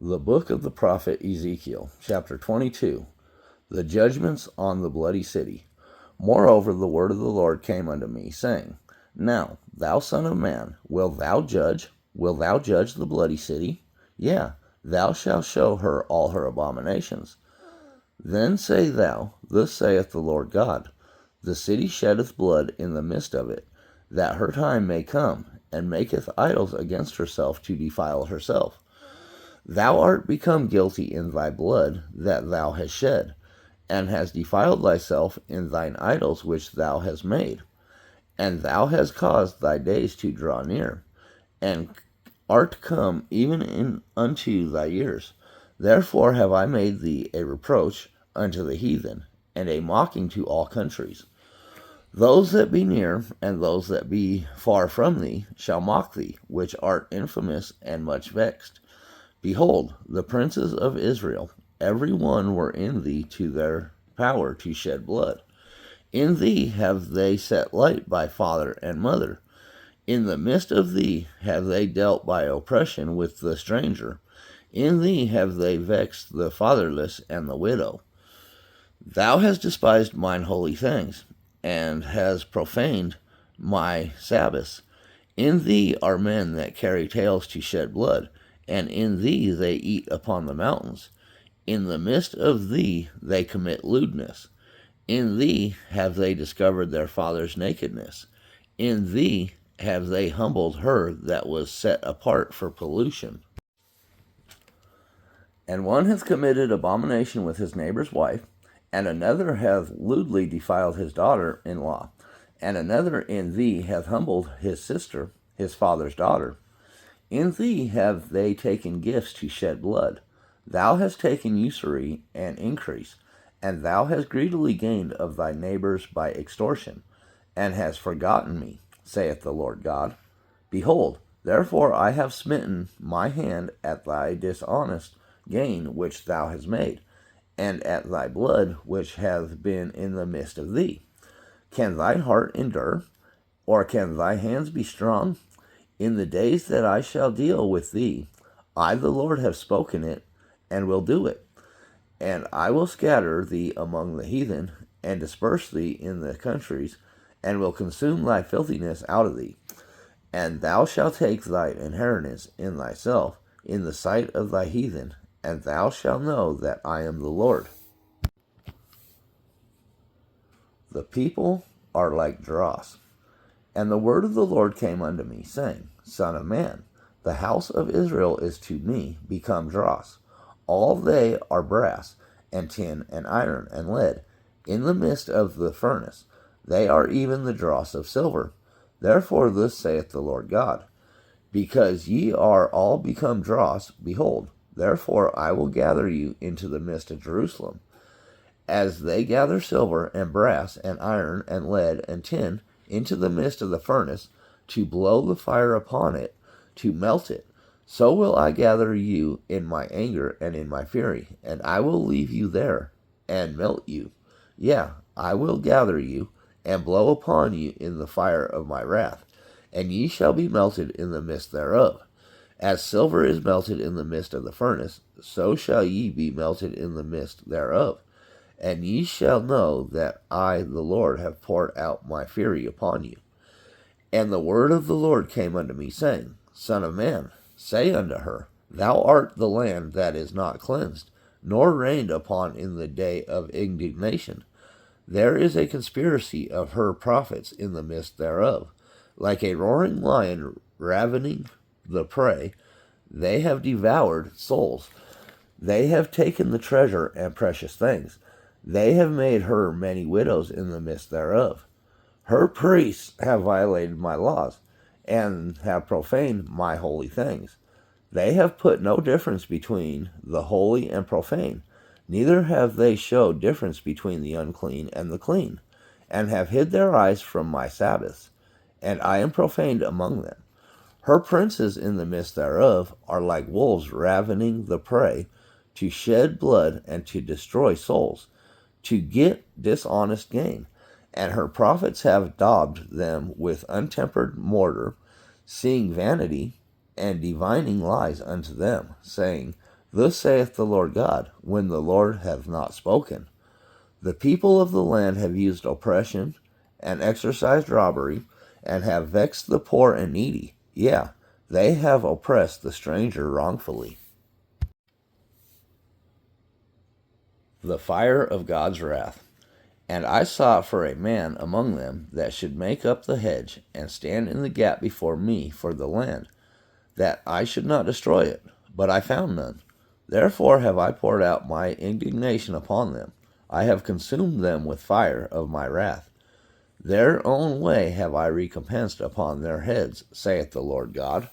The book of the prophet Ezekiel, chapter 22, the judgments on the bloody city. Moreover, the word of the Lord came unto me, saying, Now, thou son of man, wilt thou judge? Wilt thou judge the bloody city? Yea, thou shalt show her all her abominations. Then say thou, Thus saith the Lord God, The city sheddeth blood in the midst of it, that her time may come, and maketh idols against herself to defile herself. Thou art become guilty in thy blood that thou hast shed, and hast defiled thyself in thine idols which thou hast made. And thou hast caused thy days to draw near, and art come even unto thy years. Therefore have I made thee a reproach unto the heathen, and a mocking to all countries. Those that be near, and those that be far from thee, shall mock thee, which art infamous and much vexed. Behold, the princes of Israel, every one were in thee to their power to shed blood. In thee have they set light by father and mother. In the midst of thee have they dealt by oppression with the stranger. In thee have they vexed the fatherless and the widow. Thou hast despised mine holy things, and hast profaned my Sabbaths. In thee are men that carry tales to shed blood, and in thee they eat upon the mountains. In the midst of thee they commit lewdness. In thee have they discovered their father's nakedness. In thee have they humbled her that was set apart for pollution. And one hath committed abomination with his neighbor's wife, and another hath lewdly defiled his daughter-in-law, and another in thee hath humbled his sister, his father's daughter. In thee have they taken gifts to shed blood. Thou hast taken usury and increase, and thou hast greedily gained of thy neighbors by extortion, and hast forgotten me, saith the Lord God. Behold, therefore I have smitten my hand at thy dishonest gain which thou hast made, and at thy blood which hath been in the midst of thee. Can thine heart endure, or can thy hands be strong? In the days that I shall deal with thee, I the Lord have spoken it, and will do it. And I will scatter thee among the heathen, and disperse thee in the countries, and will consume thy filthiness out of thee. And thou shalt take thy inheritance in thyself, in the sight of thy heathen, and thou shalt know that I am the Lord. The people are like dross. And the word of the Lord came unto me, saying, Son of man, the house of Israel is to me become dross. All they are brass, and tin, and iron, and lead, in the midst of the furnace. They are even the dross of silver. Therefore thus saith the Lord God, Because ye are all become dross, behold, therefore I will gather you into the midst of Jerusalem. As they gather silver, and brass, and iron, and lead, and tin, into the midst of the furnace, to blow the fire upon it, to melt it, so will I gather you in my anger and in my fury, and I will leave you there, and melt you. Yeah, I will gather you, and blow upon you in the fire of my wrath, and ye shall be melted in the midst thereof. As silver is melted in the midst of the furnace, so shall ye be melted in the midst thereof. And ye shall know that I, the Lord, have poured out my fury upon you. And the word of the Lord came unto me, saying, Son of man, say unto her, Thou art the land that is not cleansed, nor rained upon in the day of indignation. There is a conspiracy of her prophets in the midst thereof. Like a roaring lion ravening the prey, they have devoured souls. They have taken the treasure and precious things. They have made her many widows in the midst thereof. Her priests have violated my laws, and have profaned my holy things. They have put no difference between the holy and profane, neither have they showed difference between the unclean and the clean, and have hid their eyes from my Sabbaths, and I am profaned among them. Her princes in the midst thereof are like wolves ravening the prey, to shed blood and to destroy souls, to get dishonest gain. And her prophets have daubed them with untempered mortar, seeing vanity, and divining lies unto them, saying, Thus saith the Lord God, when the Lord hath not spoken. The people of the land have used oppression, and exercised robbery, and have vexed the poor and needy. Yeah, they have oppressed the stranger wrongfully. The fire of God's wrath. And I sought for a man among them that should make up the hedge, and stand in the gap before me for the land, that I should not destroy it. But I found none. Therefore have I poured out my indignation upon them. I have consumed them with fire of my wrath. Their own way have I recompensed upon their heads, saith the Lord God.